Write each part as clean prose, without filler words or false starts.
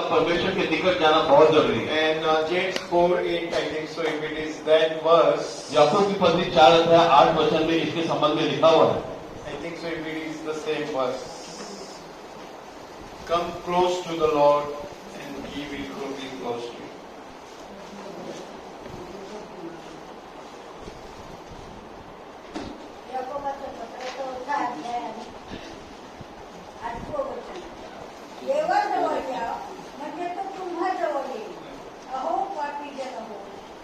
परमेश्वर के निकट जाना बहुत जरूरी है। And James 4:8, I think so, if it is that verse, याकूब की पत्री 4:8 में इसके संबंध में लिखा हुआ है। I think so, if it is the same verse. Come close to the Lord and He will be close to you. याकोबाचं पत्र 4 अध्यायाने 8वं वचन. देवाजवळ या म्हणजे तो तुम्हा जवळ येईल. अहो पापी जन हो,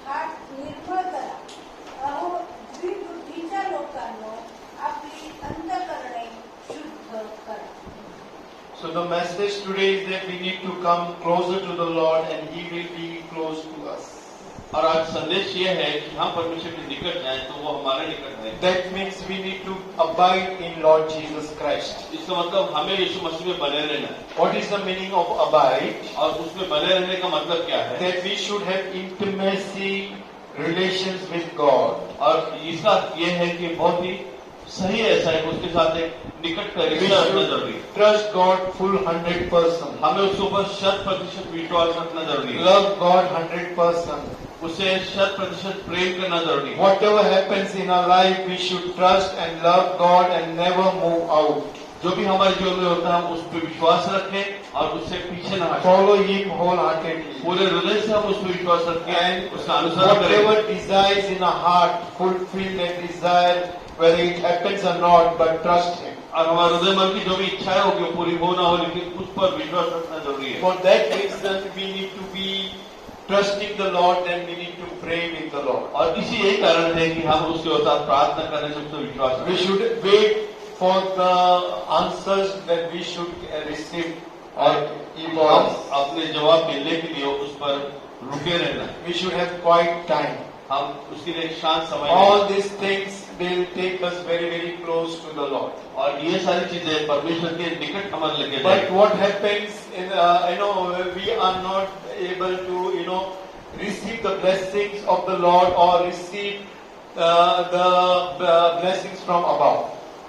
हात निर्मळ करा. अहो द्विबुद्धीच्या लोकांनो, आपली अंतःकरणे शुद्ध करा. So the message today is that we need to come closer to the Lord and He will be close to us. और आज संदेश ये है कि हम परमेश्वर के निकट जाएं तो वो हमारे निकट है। That means we need to abide in Lord Jesus Christ. इसका मतलब हमें यीशु मसीह में बने रहना है। What is the meaning of abide? और उसमें बने रहने का मतलब क्या है? That we should have intimacy, relations with God. और इसका ये है कि बहुत ही सही ऐसा है, उसके साथ एक निकट का We रिश्ता रखना should जरूरी है। trust God full 100%. हमें उसके ऊपर 100% विश्वास रखना जरूरी है। Love God 100%. उसे 100% प्रेम करना जरूरी है। Whatever happens in our life, we should trust and love God and never move out. जो भी हमारे जीवन में होता है हम उस पर विश्वास रखें और उससे पीछे न हटें। Follow Him wholeheartedly. पूरे हृदय से हम उस पर विश्वास रखें, And उसका अनुसरण whatever करें। desires in our heart, fulfill that desire, whether it happens or not, but trust Him. और हमारे हृदय मन की जो भी इच्छाएं होगी वो पूरी हो ना हो, लेकिन उस पर विश्वास रखना जरूरी है। For that reason, we need to be trusting the Lord, then we need to pray with the Lord. और इसी यही कारण है कि हम उसके साथ प्रार्थना करने से उससे विश्वास We रखें। should wait for the answers that we should receive. और He हम was. अपने जवाब मिलने के लिए उस पर रुके रहना है। We should have quiet time. हम उसके लिए एक शांत समय All दें। these things will take us very, very close to the Lord. और ये सारी चीजें परमेश्वर के निकट हमारे लगे But जाए। what happens in, we are not able to, receive the blessings of the Lord or receive the blessings from above.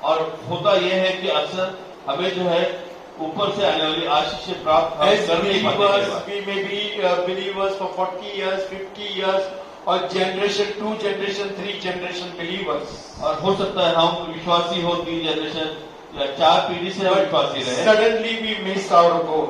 और होता यह है कि अक्सर हमें जो है ऊपर से आने वाली आशीष से प्राप्त हम As कर नहीं पाते believers, हैं। we may be believers for 40 years, 50 years, or generation, 2 generation, 3 generation believers. और हो सकता है हम विश्वासी हो 3 जनरेशन या 4 पीढ़ी से हम विश्वासी रहे, Suddenly we miss our goal.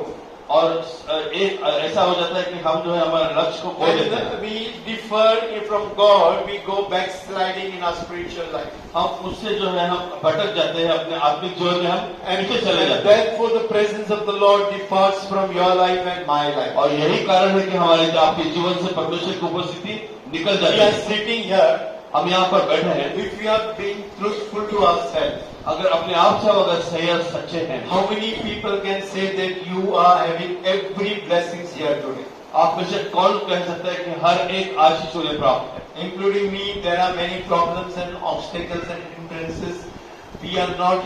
और एक ऐसा हो जाता है कि हम जो है हमारे लक्ष्य को खो देते हैं। When we differ from God, we go backsliding in our spiritual life. हम उससे जो है हम भटक जाते हैं, अपने आत्मिक जीवन में हम And पीछे चले जाते हैं। therefore the presence of the Lord departs from your life and my life. और यही कारण है कि हमारे आपके जीवन से परमेश्वर की उपस्थिति निकल We जाती are है। sitting here. हम यहाँ पर बैठे हैं, If we are being truthful to ourselves, अगर अपने आप से अगर सही और सच्चे हैं, how many people can say that you are having every blessings here today? आप में से कौन कह सकता है कि हर एक आशीष उन्हें प्राप्त है? Including me, there are many problems and obstacles and hindrances. We are not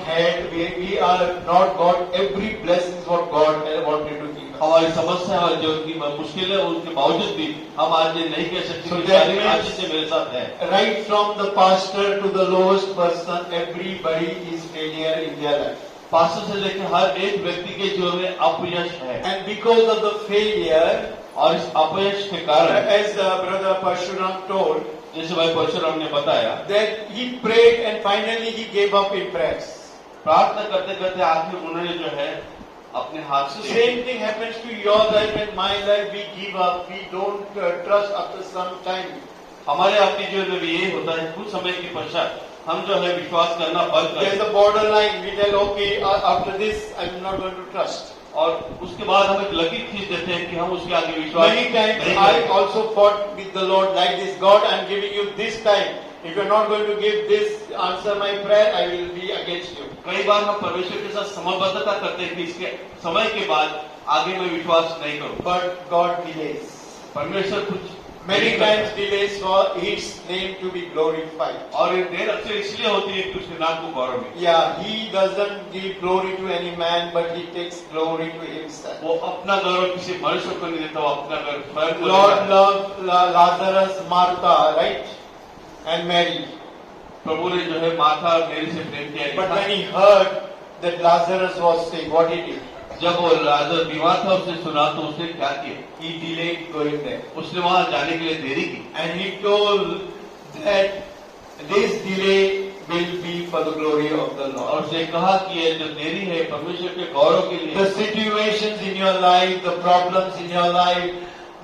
not got every blessings what God wanted to give us. हमारी समस्या और जो की मुश्किलें उनके बावजूद भी हम आज ये नहीं कह सकते So कि that सारी means- आशीष मेरे साथ है। Right from the pastor to the lowest person, everybody is failure in their life. Pastor से लेकर हर एक व्यक्ति के जीवन में अपयश है, And because of the failure, और इस अपयश के कारण as Brother Parshuram told, जैसे भाई परशुराम ने बताया, that he prayed and finally he gave up in prayers. प्रार्थना करते करते आखिर उन्होंने जो है अपने हाथ So से same thing happens to your life and my life. We give up. We don't trust after some time. हमारे आपके जीवन में भी यही होता है, कुछ समय के पश्चात हम जो है विश्वास करना बंद कर There is देते a borderline. We tell, okay, after this, I'm not going to trust. हैं। और उसके बाद हम एक लकीर खींच देते हैं कि हम उसके आगे विश्वास Many times नहीं I करेंगे। also fought with the Lord like this. God, I'm giving you this time. If you're not going to give this, answer my prayer, I will be against you. कई बार हम परमेश्वर के साथ समबद्धता करते हैं कि इसके समय के बाद आगे मैं विश्वास नहीं करूं। But God delays. परमेश्वर कुछ Many times delays for His name to be glorified. और ये देर अक्सर इसलिए होती है कि उसके नाम को गौरव मिले। Yeah, He doesn't give glory to any man, but He takes glory to Himself. वो अपना गौरव किसी मनुष्य को नहीं देता, वो अपना गौरव स्वयं को Lord देता है। loved Lazarus, Martha, right? And Mary. प्रभु ने जो है माथा और मेरी से प्रेम किया। But when He heard that Lazarus was sick, what He did? जब वो लाजर बीमार था उसने सुना तो उसने क्या किया? He delayed going there. उसने वहां जाने के लिए देरी की And he told that this delay will be for the glory of the और Lord. उसने कहा कि ये जो देरी है परमेश्वर के गौरव के लिए The situations in your life, the problems in your life,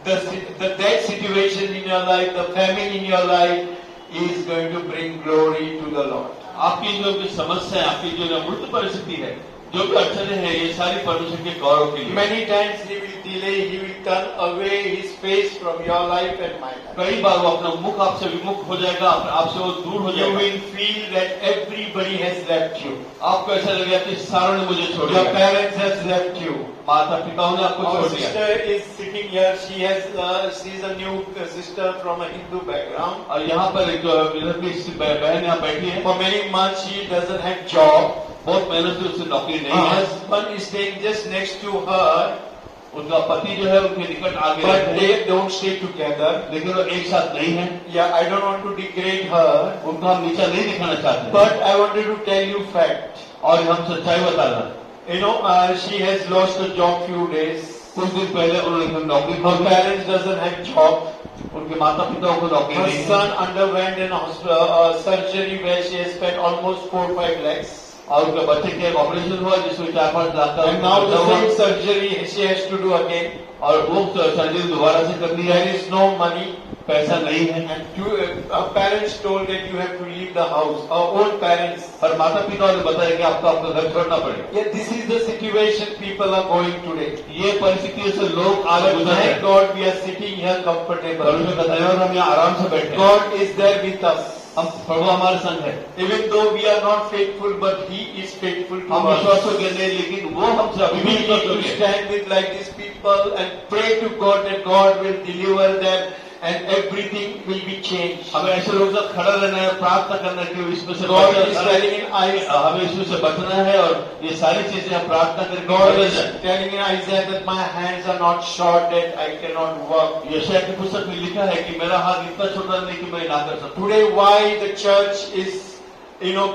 the dead situation in your life, the famine in your life is going to bring glory to the Lord. आपकी जो भी समस्या है, आपकी जो मृत परिस्थिति है, जो भी अड़चने हैं, ये सारी परमेश्वर के गौरव के लिए। Many times he will delay, he will turn away his face from your life and my life. कई बार वो अपना मुख आपसे विमुख हो जाएगा, आपसे वो दूर हो You जाएगा। will feel that everybody has left you. आपको ऐसा लगेगा कि सारों ने मुझे छोड़ Your दिया, parents has left you. माता पिताओं ने आपको Our छोड़ दिया। sister is sitting here. She is a new sister from a Hindu background. और यहाँ पर एक जो इधर की बहन यहाँ बैठी है, For many months she doesn't have job. बहुत मेहनत से उससे नौकरी Her नहीं है, husband is staying just next to her, उनका पति जो है उनके निकट आगे but रहते हैं, they don't stay together. लेकिन वो एक साथ नहीं है। Yeah, I don't want to degrade her, उनको हम नीचा नहीं दिखाना चाहते, but I wanted to tell you fact. और हम सच्चाई बता रहे हैं। You know, she has lost a job few days. कुछ दिन पहले उन्होंने नौकरी खो Her the, parents doesn't have job. उनके माता पिताओं को नौकरी Her नहीं है, son underwent an surgery where she has spent almost 4-5 lakhs. और उनके बच्चे के एक ऑपरेशन हुआ जिसमें 4-5 लाख का And now the खर्चा हुआ, same surgery she has to do again. और वो सर्जरी दोबारा से करनी है, There is no money. पैसा नहीं है। And our parents told that you have to leave the house. Our old parents. और माता पिता ने बताया कि आपको आपका घर छोड़ना पड़ेगा। Yeah, this is the situation people are going today. ये परिस्थितियों से लोग आज But गुजर रहे thank हैं। God we are sitting here comfortable. परमेश्वर का धन्यवाद, हम यहाँ आराम से बैठे हैं। God is there with us. हम प्रभु हमारे संग है, Even though we are not faithful, but He is faithful to हम us. विश्वास के नहीं, लेकिन वो हमसे अभी We भी need विश्वास to है। stand with like these people and pray to God that God will deliver them and everything will be changed. हमें ऐसे लोग साथ खड़ा रहना है, प्रार्थना करना है कि इसमें से God बचना is है। telling in Isaiah, हमें इसमें से बचना है और ये सारी चीजें हम प्रार्थना करके God बदल is जाए। telling in Isaiah that my hands are not short that I cannot work. यशायाह की पुस्तक में लिखा है कि मेरा हाथ इतना छोटा नहीं कि मैं ना कर सकूं। Today, why the church is,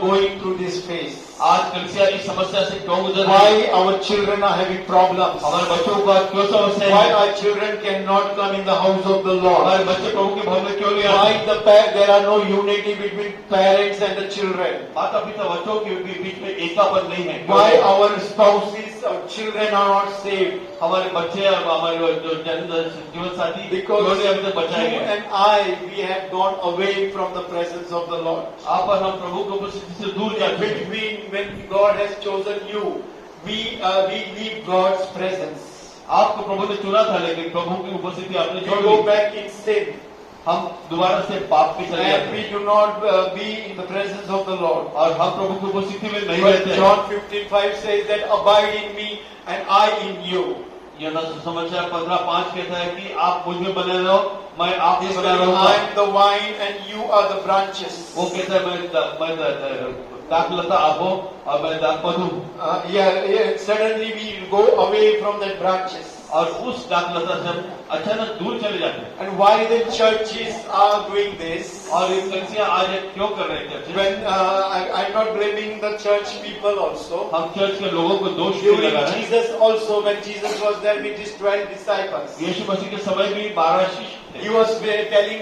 going through this phase? आज कलिसिया इस समस्या से क्यों गुजर रही है? Why our children are having problems? हमारे बच्चों को आज क्यों समस्या Why है? our children cannot come in the house of the Lord? हमारे बच्चे प्रभु के भवन में क्यों नहीं आते? Why there are no unity between parents and the children? माता पिता बच्चों के बीच में एकापन नहीं है। Why our spouses, our children are not saved? हमारे बच्चे और हमारे जो जीवन साथी Because क्यों नहीं अभी तक you बचाए गए? and I, we have gone away from the presence of the Lord. आप और हम प्रभु की उपस्थिति से दूर जाते हैं। When God has chosen you, we leave God's presence. आपको प्रभु ने चुना था, लेकिन प्रभु की उपस्थिति आपने We छोड़ go the. back in sin. हम दोबारा से पाप में चले And जाते we हैं do not be in the presence of the Lord. और हम प्रभु की उपस्थिति में नहीं But रहते हैं। John 15:5 says that abide in me and I in you. यह समाचार 15:5 कहता है कि आप मुझ में बने रहो, मैं आप में He's बना telling, रहूंगा। I am the vine and you are the branches. वो कहता है मैं दाखलता आप हो और मैं दाखपत हूँ। Suddenly we go away from the branches. और उस दाखलता से हम अचानक दूर चले जाते हैं। And why the churches are doing this? और ये कलिसिया आज ये क्यों कर रहे हैं? When I'm not blaming the church people also. हम चर्च के लोगों को दोष नहीं During लगा रहे हैं। Jesus also, when Jesus was there with his 12 disciples, यीशु मसीह के समय भी 12 शिष्य थे। he was telling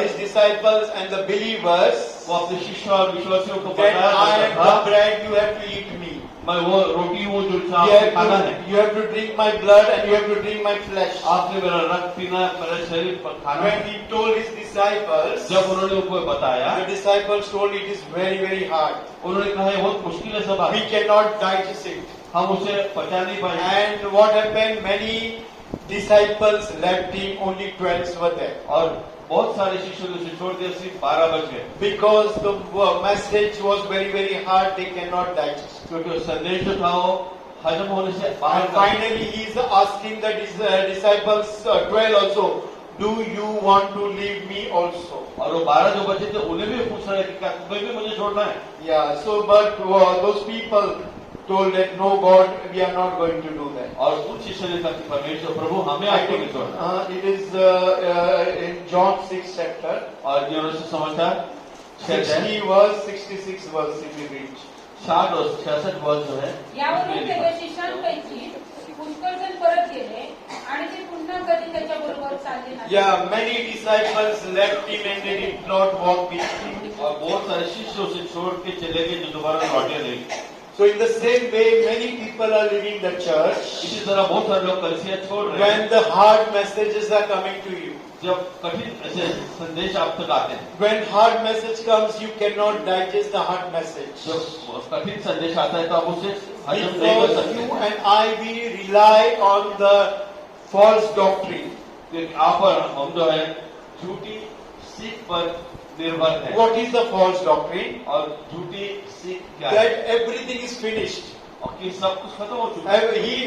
his disciples and the believers वो अपने शिष्य और विश्वासियों को that बताया I am करता था, the bread, you have to eat me. मैं वो रोटी हूँ जो You आपने खाना है। you have to drink my blood and you have to drink my flesh. आपने मेरा रक्त पीना है, मेरा शरीर पर खाना When है। he told his disciples, जब उन्होंने उनको बताया, the disciples told it is very, very hard. उन्होंने कहा ये बहुत मुश्किल है सब, We cannot digest it. हम उसे पचा नहीं पाएंगे। And what happened? Many disciples left him, only 12 were there. और बहुत सारे शिष्यों ने उसे छोड़ दिया, सिर्फ 12 बच गए, Because the message was very, very hard, they cannot digest. क्योंकि वो संदेश जो था वो हजम होने से बाहर And था। finally, he is asking the disciples, 12 also, do you want to leave me also? और वो 12 जो बचे थे उन्हें भी पूछ रहे हैं कि क्या तुम्हें भी मुझे छोड़ना है? Yeah, so but those people told that no, God, we are not going to do that. और उन शिष्यों ने कहा कि परमेश्वर प्रभु हमें आपको नहीं छोड़ना। It is in John 6 chapter, और यूहन्ना समाचार 60 verse, 66 verse if you read. 60 और 66 वर्ष जो है यावरून उसमें त्याच्या लिखा। शिष्यांपैकी पुष्कळ जण परत गेले आणि ते पुन्हा कधी त्याच्याबरोबर चालले नाही. Yeah, many disciples left him and they did not walk with him. और बहुत सारे शिष्य उसे छोड़ के चले गए जो दोबारा लौटे नहीं। So in the same way, many people are leaving the church इसी तरह बहुत सारे लोग कलिसिया छोड़ रहे हैं when the hard messages are coming to you. जब कठिन ऐसे संदेश आप तक आते हैं। When hard message comes, you cannot digest the hard message. जब कठिन संदेश आता है तो आप उसे हजम नहीं कर Because you सकते, and I, we rely on the false doctrine. क्योंकि आप और हम जो है झूठी सीख पर निर्भर है। What is the false doctrine? और झूठी सीख क्या है? That everything is finished. और कि सब कुछ खत्म हो चुका है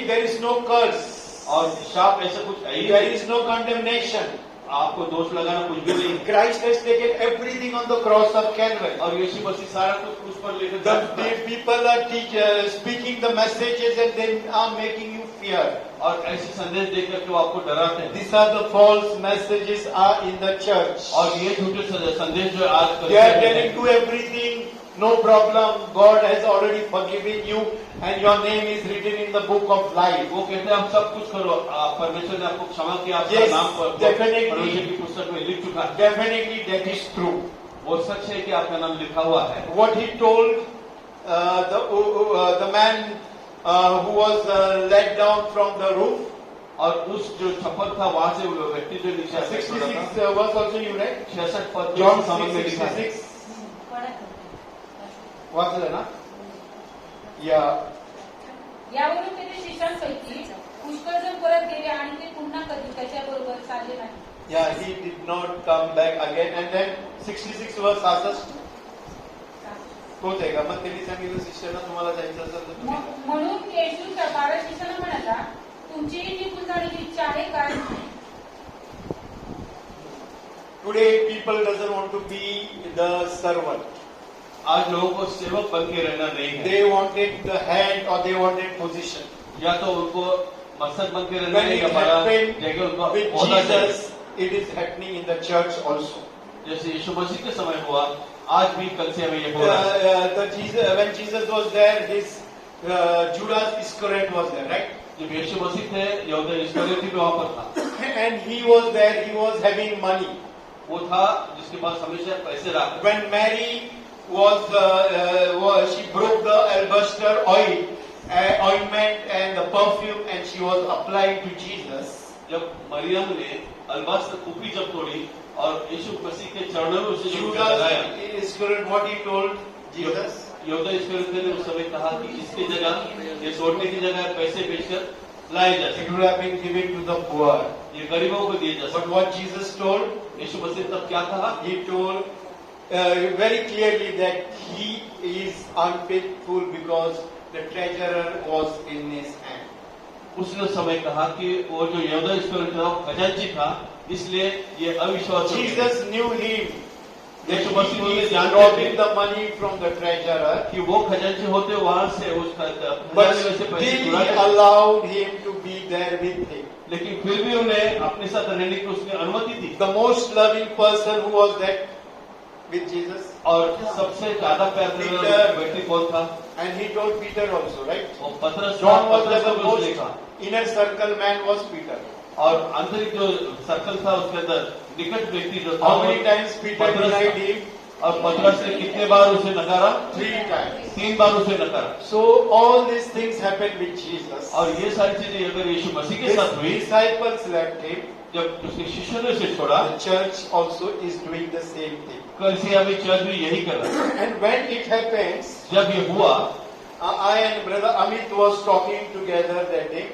There is no curse. और शाप ऐसा कुछ है ही There नहीं। is no condemnation. आपको दोष लगाना कुछ भी नहीं है। Christ has taken everything on the cross of Calvary. और यीशु मसीह सारा कुछ उस पर लेकर जा चुका The है। people are speaking the messages and they are making you fear. और ऐसे संदेश देकर के वो आपको डराते हैं। These are the false messages are in the church. और ये झूठे संदेश जो आज They are telling you everything, no problem. God has already forgiven you and your name is written in the book of life. वो कहते हैं आप सब कुछ करो, परमेश्वर ने आपको क्षमा किया, आपका Yes, नाम पर definitely. परमेश्वर की पुस्तक में लिख चुका है। Definitely that is true. वो सच है कि आपका नाम लिखा हुआ है। What he told the man who was let down from the roof. और उस जो छप्पर था वहां से वो व्यक्ति जो नीचे आके पड़ा 66 था, was also you read? 66 पद John जो समझ में लिखा है। 6:66. पडत. वाचलं ना? Yeah. यावरून त्याच्या शिष्यांपैकी पुष्कळ जण परत गेले आणि ते पुन्हा कधी त्याच्याबरोबर चालले नाही. Yeah, he did not come back again. And then 66 verse असंच तोच आहे का? मग त्यांनी सांगितलं शिष्याला तुम्हाला जायचं असेल तर तुम्ही जा. म्हणून येशू त्या 12 शिष्यांना म्हणाला, तुमचीही निघून जाण्याची इच्छा आहे काय? Today people doesn't want to be the servant. आज लोगों को सेवक बन के रहना नहीं है, They wanted the hand or they wanted position. या तो उनको मकसद बन के रहना When है it या बड़ा happened जगह उनको with होना चाहिए। Jesus, it is happening in the church also. जैसे यीशु मसीह के समय हुआ, आज भी कलिसिया में ये हो रहा है। When Jesus was there, his Judas Iscariot was there, right? जब यीशु मसीह थे, यहूदा इस्करियोती भी वहां पर था। And he was there, he was having money. वो था जिसके पास हमेशा पैसे रखते। When Mary she broke the alabaster ointment and the perfume and she was applied to Jesus. जब मरियम ने अलबास्तर कुपी जब तोड़ी और यीशु मसीह के चरणों में उसे जब लगाया, Judas Iscariot, what he told Jesus? यहूदा इस्करियोती ने उस समय कहा कि इसकी जगह, ये तोड़ने की जगह पैसे बेचकर लाए जा It सकते, would have been given to the poor. ये गरीबों को दिए जा But सकते। what Jesus told? यीशु मसीह तब क्या कहा? He told very clearly that he is unfaithful because the treasurer was in his hand. उसने उस समय कहा कि वो जो यहूदा इस्करियोती था वो खजांची था, इसलिए ये अविश्वास हो गया। Jesus knew him. That Yeshu Masih he ने is जानते robbing थे the money from the treasurer. कि वो खजांची होते वहां से उस But खजाने में से पैसे still चुरा he के, allowed him to be there with him. लेकिन फिर भी उन्हें अपने साथ रहने की उसने अनुमति दी। The most loving person who was there with Jesus. और सबसे ज्यादा प्यार करने वाला Peter. व्यक्ति कौन था? And he told Peter also, right? वो पतरस था। John was पतरस the को भी उसने most कहा। inner circle man was Peter. और आंतरिक जो सर्कल था उसके अंदर निकट व्यक्ति जो था How वो many times Peter पतरस था। denied him? और पतरस ने कितने बार उसे नकारा? 3 times. 3 बार उसे नकारा। So all these things happened with Jesus. और ये सारी चीजें अगर यीशु मसीह के His साथ हुई, disciples left him. जब उसके शिष्यों ने उसे छोड़ा, The church also is doing the same thing. कलिसिया में चर्च भी यही कर रहा है। And when it happens, जब ये हुआ, I and brother Amit was talking together that day.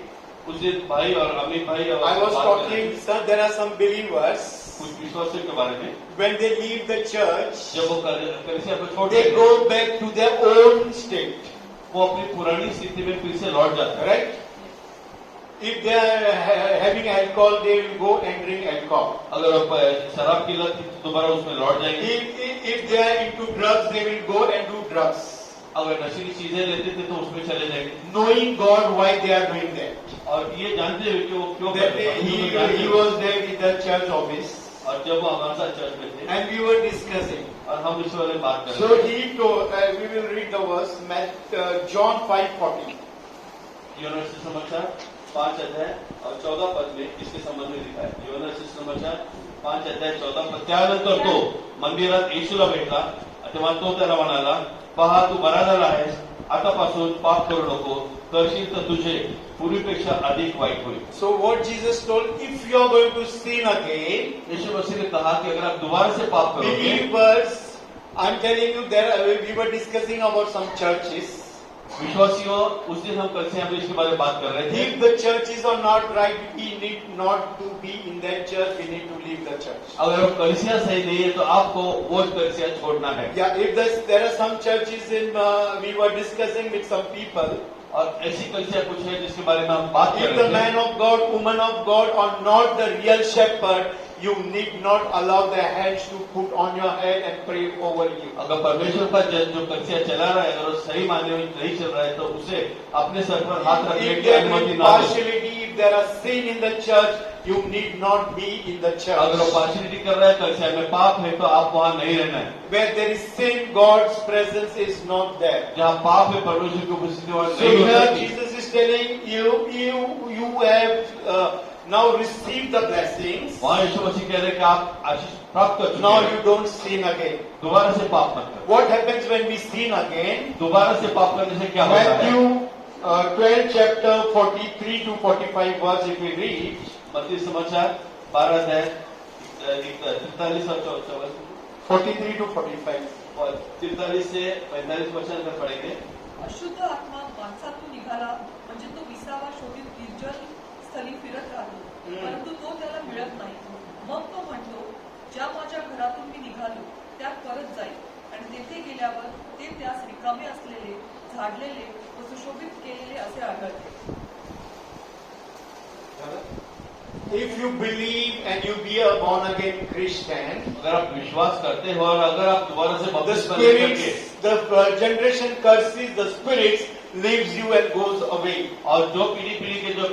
उस दिन भाई और अमित भाई और I was बात कर रहे talking, sir, there are some believers. थे कुछ विश्वासियों के बारे में। When they leave the church, जब वो कलिसिया को छोड़ they देते, go back to their own state. वो अपनी पुरानी स्थिति में फिर से लौट जाता है। Right? If they are having alcohol, they will go and drink alcohol. अगर वो शराब की लत थी, तो दोबारा उसमें लौट जाएंगे। If they are into drugs, they will go and do drugs. अगर नशीली चीजें लेते थे तो उसमें चले जाएंगे। Knowing God why they are doing that. और ये जानते हुए कि वो क्यों कर That रहे day हैं, हम लोग जानते he हैं। was there with the church office और जब वो हमारे साथ चर्च में थे and we were discussing. और हम इस बारे में बात So करेंगे। he told, we will read the verse, John 5:40. यूहन्ना सुसमाचार 5 अध्याय और 14 पद में इसके संबंध में लिखा है। यूहन्ना सुसमाचार 5 अध्याय 14 पद। त्यानंतर तो मंदिरात येशूला भेटला, तेव्हा तो त्याला म्हणाला, पहा तू बरा झाला आहेस, आतापासून पाप करू नको, करशील तर तुझे पूर्वीपेक्षा अधिक वाईट होईल। So what Jesus told, if you are going to sin again, यीशु मसीह ने कहा कि अगर आप दोबारा से पाप करोगे, believers, I'm telling you, we were discussing about some churches. विश्वासियों, उस दिन हम कल से हम इसके बारे में बात कर रहे थे। If the churches are not right, we need not to be in that church, we need to leave the church. अगर वो कलिसिया सही नहीं है तो आपको वो कलिसिया छोड़ना है। Yeah, if there are some churches we were discussing with some people. और ऐसी कलिसिया कुछ है जिसके बारे में हम बात कर If the रहे man थे। of God, woman of God are not the real shepherd, you need not allow their hands to put on your head and pray over you. अगर परमेश्वर का जन जो कलिसिया चला रहा है, अगर वो सही मायने में नहीं चल रहा है तो उसे अपने सर पर हाथ रखने If की there अनुमति is ना दे। partiality, if there are sin in the church, you need not be in the अगर वो church. पार्शियलिटी कर रहा है, कलिसिया में पाप है तो आप वहाँ नहीं रहना है। Where there is sin, God's presence is not there. जहाँ पाप है, परमेश्वर की उपस्थिति वहाँ So नहीं हो here सकती। Jesus is telling you have now received the blessings. वहाँ यीशु मसीह कह रहे हैं कि आप आशीष प्राप्त कर Now चुके you हैं, don't sin again. दोबारा से पाप मत करो। What happens when we sin again? दोबारा से पाप करने से क्या होता है? Matthew 12 chapter 43 to 45 verse if we read. मत्ती समाचार 12 अध्याय 43 और 44 43 to 45. और 43 से 45 वचन अगर पढ़ेंगे। अशुद्ध आत्मा माणसातून निघाला म्हणजे तो विसावा शोधित निर्जन स्थली फिरत राहिलो, परंतु तो त्याला मिळत नाही। मग तो म्हणतो, ज्या माझ्या घरातून मी निघालो त्यात परत जाईल, आणि तेथे गेल्यावर ते त्यास रिकामे असलेले, झाडलेले व सुशोभित केलेले असे आढळते। If you believe and you be a born again Christian, अगर आप विश्वास करते हो और अगर आप दोबारा से the बपतिस्मा लेकर के spirits, the generation curses, the spirits leaves you and goes away. और जो पीढ़ी के जो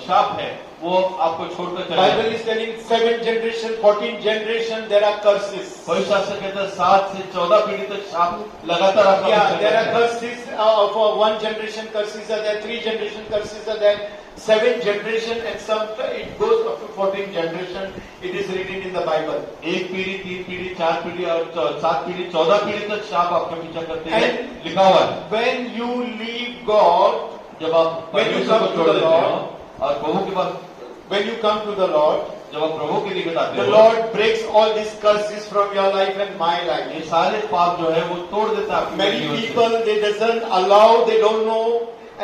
शाप है वो आपको छोड़कर चले Bible जाएंगे। is telling 7 generation, 14 generation there are curses. पवित्र शास्त्र कहता है 7 से 14 पीढ़ी तक शाप लगातार आपका Yeah, पीछा there are करता है। curses for 1 generation curses are there, 3 generation curses are there, 7 generation and some it goes up to 14 generation. It is written in the Bible. एक पीढ़ी, 3 पीढ़ी, 4 पीढ़ी और 7 पीढ़ी, 14 पीढ़ी तक शाप आपका पीछा करते हैं, And लिखा हुआ है। when you leave God, जब आप when you परमेश्वर come को to छोड़ the देते Lord, हो और प्रभु के पास, when you come to the Lord, जब आप प्रभु के निकट आते the हो, Lord breaks all these curses from your life and my life. ये सारे पाप जो है वो तोड़ देता है आपके Many जीवन से। people, they doesn't allow, they don't know,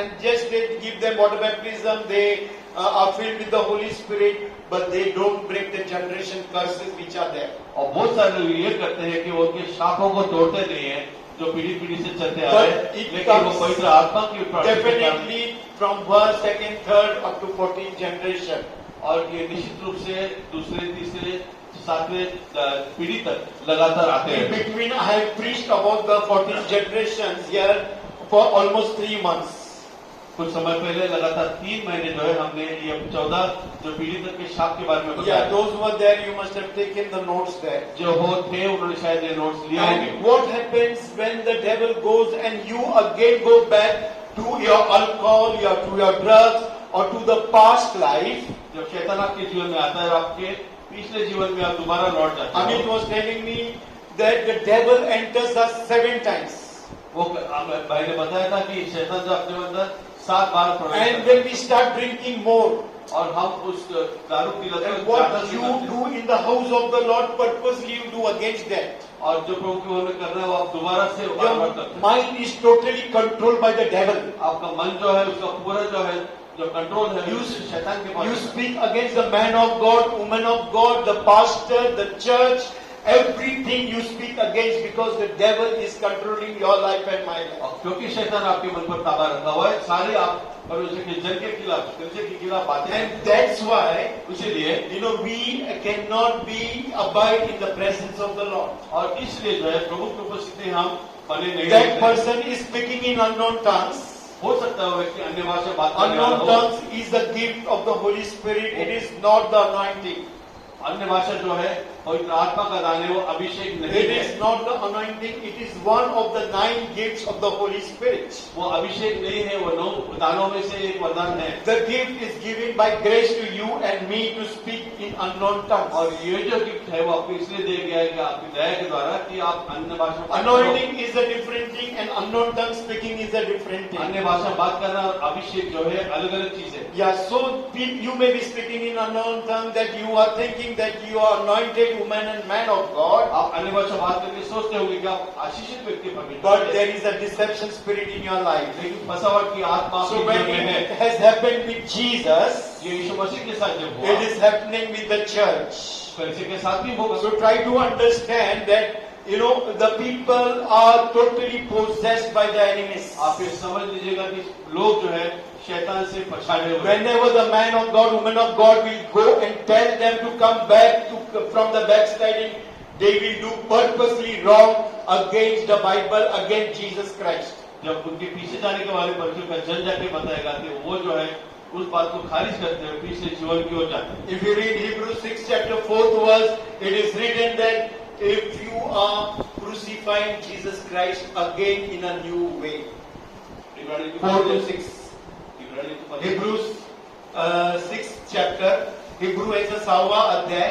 and just they give them water baptism, they are filled with the Holy Spirit, but they don't break the generation curses which are there. और बहुत सारे लोग ये करते हैं कि वो उनके शापों को तोड़ते नहीं है जो पीढ़ी पीढ़ी से चलते आ रहे हैं, But it लेकिन वो comes पवित्र आत्मा की प्रार्थना के कारण- Definitely from first, second, third up to 14th generation. और ये निश्चित रूप से दूसरे, तीसरे, 7वें पीढ़ी तक लगातार आते In हैं। between, I have preached about the 14th generations here for almost 3 months. कुछ समय पहले लगातार 3 महीने जो है हमने ये 14 जो पीढ़ी तक के शाप के बारे में Yeah, बताया। those who were there, you must have taken the notes there. जो हो थे उन्होंने शायद ये नोट्स लिए And होंगे। what happens when the devil goes and you again go back to your alcohol, to your drugs, or to the past life? जब शैतान आपके जीवन में आता है और आपके पिछले जीवन में आप दोबारा लौट जाते Amit हो, was telling me that the devil enters us 7 times. वो भाई ने बताया था कि शैतान जो अपने अंदर 7 बार प्रवेश And करता है। when we start drinking more, और हम उस दारू की लत and को what ज्यादा से you करते हैं। do in the house of the Lord, purposely you do against that. और जो प्रभु के मन में कर रहे हो आप दोबारा से बार बार करते Your हैं। mind is totally controlled by the devil. आपका मन जो है उसका पूरा जो है जो कंट्रोल है You- शैतान के पास You है। speak against the man of God, woman of God, the pastor, the church, everything you speak against because the devil is controlling your life and my life. और क्योंकि शैतान आपके मन पर ताबा रखा हुआ है, सारे आप परमेश्वर के जन के खिलाफ, कलिसिया के खिलाफ बातें And हैं। that's why, इसीलिए we cannot be abide in the presence of the Lord. और इसलिए जो है प्रभु की उपस्थिति हम बने नहीं That रहते। person is speaking in unknown tongues. हो सकता है वो व्यक्ति अन्य भाषा बात करने वाला Unknown हो। tongues is the gift of the Holy Spirit. It is not the anointing. अन्य भाषा जो है पवित्र आत्मा का दान है, वो अभिषेक नहीं It है। is not the anointing, it is one of the 9 gifts of the Holy Spirit. वो अभिषेक नहीं है, वो 9 दानों में से एक वरदान है। The gift is given by grace to you and me to speak in unknown tongues. और ये जो गिफ्ट है वो आपको इसलिए दिया गया है कि आपकी दया के द्वारा कि आप अन्य भाषा में बात करो। Anointing is a different thing and unknown tongue speaking is a different thing. अन्य भाषा में बात करना और अभिषेक जो है अलग अलग चीज है। Yeah, so you may be speaking in unknown tongue that you are thinking that you are anointed woman and man of God, आप अन्य भाषा बात करके सोचते होंगे कि आप आशीषित व्यक्ति परमेश्वर but हैं। there is a deception spirit in your life. लेकिन फसावट की आत्मा So आपके when जीवन में है। it has happened with Jesus, ये यीशु मसीह के साथ जब हुआ, it is happening with the church. कलीसिया के साथ भी होगा। So try to understand that, the people are totally possessed by the enemies. आप ये समझ लीजिएगा कि लोग जो है शैतान से पछाड़े हुए हैं। Whenever the man of God, woman of God will go and tell them to come back from the backsliding, they will do purposely wrong against the Bible, against Jesus Christ. जब उनके पीछे जाने के वाले बच्चों का जन जाके बताएगा कि वो जो है उस बात को खारिज करते हुए पीछे जीवन की ओर जाते हैं। If you read Hebrews 6 chapter 4th verse, it is written that if you are crucifying Jesus Christ again in a new way. 4 to 6. Hebrews 6 chapter, Hebrew याचा 6वा अध्याय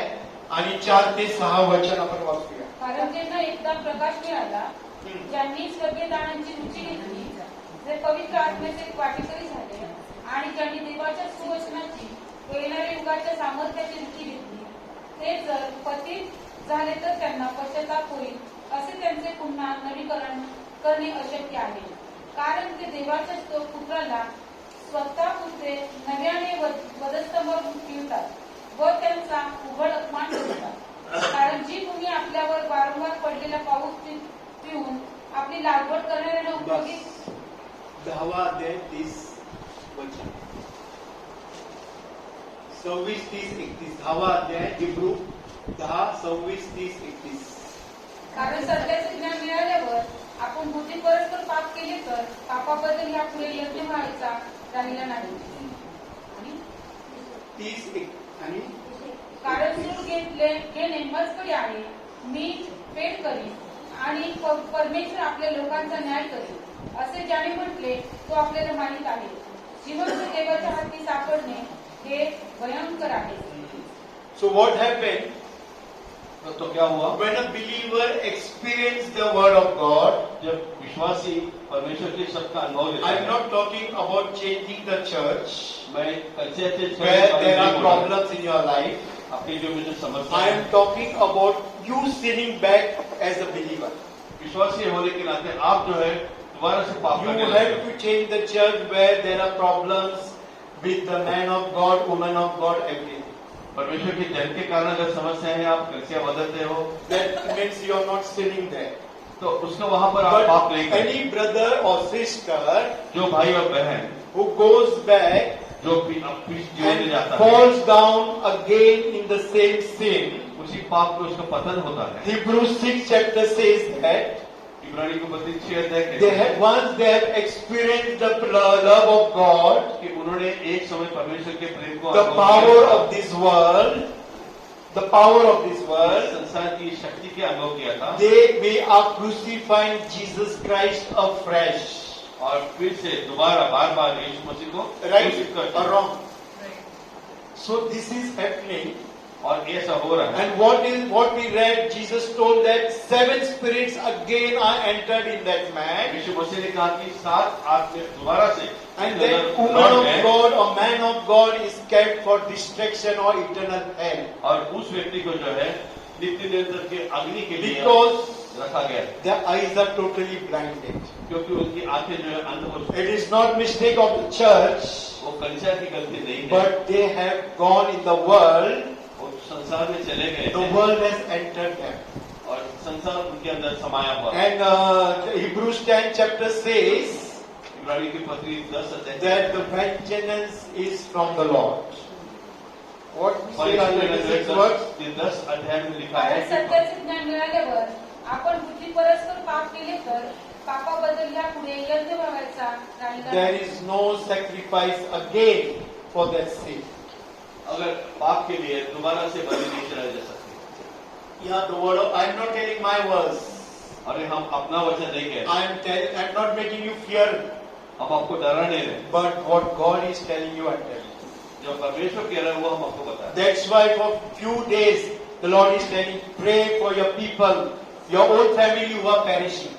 आणि 4 ते 6 वचन आपण वाचूया. कारण त्यांना एकदा प्रकाश मिळाला, ज्यांनी स्वर्गीयदानांची रुची घेतली, जे पवित्र आत्म्याचे वाटेकरी झाले आणि ज्यांनी देवाच्या सुवचनाची व येणाऱ्या युगाच्या सामर्थ्याची रुची घेतली, ते जर पतित झाले तर त्यांना पश्चाताप होईल, असे त्यांचे पुन्हा नवीकरण करणे अशक्य आहे. कारण ते देवाच्या पुत्राला स्वतः पुत्रे नव्याने वधस्तंभ ठेवतात व त्यांचा उघड अपमान करतात. कारण जी भूमी आपल्यावर वारंवार पडलेला पाऊस पिऊन आपली लागवड करणाऱ्यांना उपयोगी 10वा अध्याय 30 वचन 26, 30, 31. 10वा अध्याय हिब्रू 10, 26, 30, 31. कारण सत्याचे ज्ञान मिळाल्यावर आपण बुद्धी परस्पर पाप केले तर पापाबद्दल यापुढे यज्ञ व्हायचा राहिला नाही. आणि 30 आणि कारण सूड घेणे मजकरी आहे, मी फेड करीन आणि परमेश्वर आपल्या लोकांचा न्याय करेल, असे ज्याने म्हटले तो आपल्याला माहित आहे. जिवंत देवाच्या हाती सापडणे हे भयंकर आहे. So what happened तो क्या हुआ? when a believer experienced the word of God? जब विश्वासी परमेश्वर के शब्द का अनुभव लेता I'm है। not talking about changing the church मैं कलीसिया से where there are problems in your life. अपनी जो मुझे समस्या I है, am talking about you sinning back as a believer. विश्वासी होने के नाते आप जो है दोबारा से पाप You करने have लगते हो। to change the church where there are problems with the man of God, woman of God, everything. परमेश्वर के जन के कारण अगर समस्या है, आप कलीसिया बदलते हो, That means you are not sinning there. तो उसको वहां पर आप पाप But नहीं करते। any brother or sister जो भाई और बहन who goes back जो जीवन में and जाता है, falls down again in the same sin, उसी पाप में उसका पतन होता है। Hebrews 6 chapter says that इब्रानी को 6 अध्याय कहते they हैं have, once they have experienced the love of God, कि उन्होंने एक समय परमेश्वर के प्रेम को the अनुभव power किया था। of this world, the power of this world, संसार की शक्ति के अनुभव किया था, we are crucifying Jesus Christ afresh. और फिर से दोबारा बार बार यीशु मसीह को Right क्रूसित करते or हैं। wrong? So this is happening. और ऐसा हो रहा है। And what we read, Jesus told that 7 spirits again are entered in that man. यीशु मसीह ने कहा कि 7 आत्मा दोबारा से And that woman of God or man of God is kept for destruction or eternal hell. और उस व्यक्ति को जो है नित्य निरंतर के अग्नि के लिए Because रखा गया है, their eyes are totally blinded. क्योंकि उनकी आंखें जो है अंध हो चुकी It is not mistake of the church, हैं। वो कलीसिया की गलती नहीं है, but they have gone in the world. वो संसार में चले गए The हैं world has entered them. और संसार उनके अंदर समाया हुआ है। And Hebrews 10 chapter says इब्रानी की पत्री 10 अध्याय that the vengeance is from the Lord. What we say under the 6 words? 10 अध्याय में लिखा कारण है कि सत्याचे ज्ञान मिळाल्यावर आपण बुद्धी परस्पर पाप केले तर पापाबद्दल यापुढे यज्ञ व्हायचा राहिला There नाही. is no sacrifice again for that sin. अगर पाप के लिए दोबारा से बलि नहीं चढ़ाया जा सकते, Yeah, the word of, I am not telling my words. अरे हम अपना वचन नहीं कह रहे, I am not making you fear, हम आपको डरा नहीं रहे, but what God is telling you, I am telling you. जो परमेश्वर कह रहे हैं वो हम आपको बता रहे हैं। That's why for few days the Lord is telling, pray for your people, your own family who are perishing.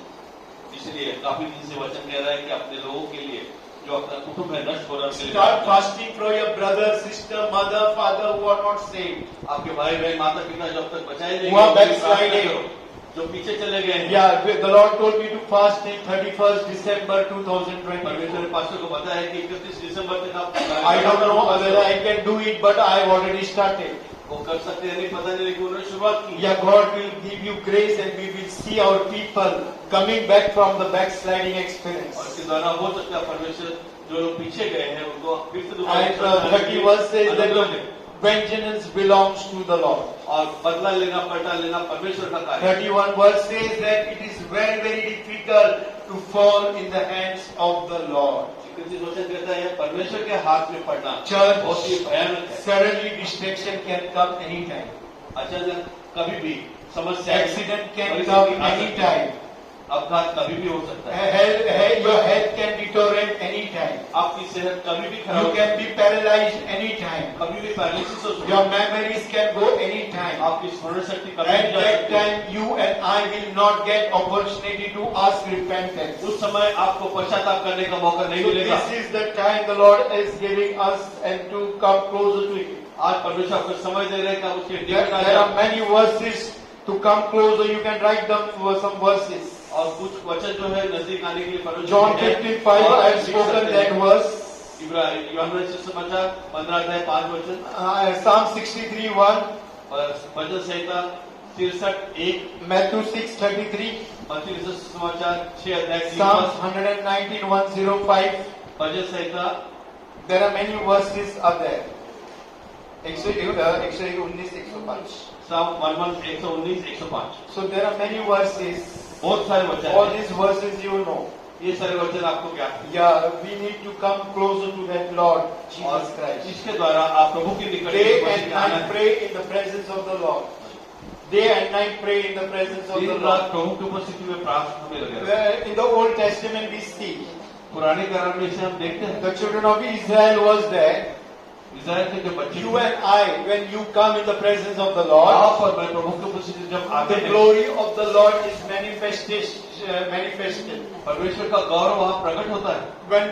इसलिए काफी दिन से वचन कह रहा है कि अपने लोगों के लिए जो अपना कुटुंब है नष्ट हो रहा है उनके लिए Start प्रार्थना fasting for your brother, sister, mother, father who are not saved. करो। आपके भाई बहन माता पिता जब तक बचाए नहीं Who are गए, उनके लिए प्रार्थना backsliding. करो। जो पीछे चले गए हैं, Yeah, the Lord told me to fast till 31st December 2020. परमेश्वर ने पास्टर को बताया कि 31 दिसंबर तक आप I don't know whether I can do it, but I have already started. वो कर सकते हैं नहीं पता नहीं, लेकिन उन्होंने शुरुआत की। Yeah, God will give you grace and we will see our people coming back from the backsliding और experience. इसके द्वारा हो सकता है परमेश्वर जो लोग पीछे गए हैं उनको फिर से And दोबारा 30 verse says that अनुग्रह the they. vengeance belongs to the Lord. और बदला लेना पलटा लेना परमेश्वर का कार्य है। 31 verse says that it is very, very difficult to fall in the hands of the Lord. इक्कीस वचन कहता है परमेश्वर के हाथ में पड़ना Church, बहुत ही भयानक है। suddenly distraction can come anytime. अचानक कभी भी समस्या Accident can come anytime. अपघात कभी भी हो सकता है। Your health can deteriorate anytime. आपकी सेहत कभी भी खराब You हो can सकती be paralyzed anytime. है, कभी भी पैरालिसिस हो सकती Your है, memories can go anytime. आपकी स्मरण शक्ति कभी भी At जा that सकती है। time, you and I will not get opportunity to ask repentance. उस समय आपको पश्चाताप करने का मौका नहीं So मिलेगा। this is the time the Lord is giving us and to come closer to Him. आज परमेश्वर आपको समय दे रहे हैं कि आप उसके There, निकट आ there are जाओ। many verses to come closer. You can write them for some verses. और कुछ वचन जो है नजदीक आने के लिए परमेश्वर John ने 55, और I have लिख spoken सकते that हैं। verse. यूहन्ना से समाचार 15 अध्याय 5 वचन Psalm 63:1, और भजन संहिता 63:1, Matthew 6:33, मत्ती से समाचार 6 अध्याय 3 Psalms 119:105. Bhajan Samhita There are many verses are there. 119, 105. साम 119 105। So there are many verses. बहुत सारे वचन All हैं। these verses you know. ये सारे वचन आपको क्या है? Yeah, we need to come closer to that Lord और Jesus Christ. इसके द्वारा आप प्रभु के निकट Day मसीह and के आना night है। pray in the presence of the Lord. Day and night pray in the presence of the दिन रात Lord. प्रभु की उपस्थिति में प्रार्थना में लगे रहो। In the Old Testament we see पुराने करार में से हम देखते हैं the children of Israel was there. इस्राएल के जो बच्चे You and I, when you come in the presence of the Lord, आप और मैं प्रभु की उपस्थिति जब आते the हैं, glory of the Lord is manifested. परमेश्वर का गौरव वहाँ प्रकट होता है। When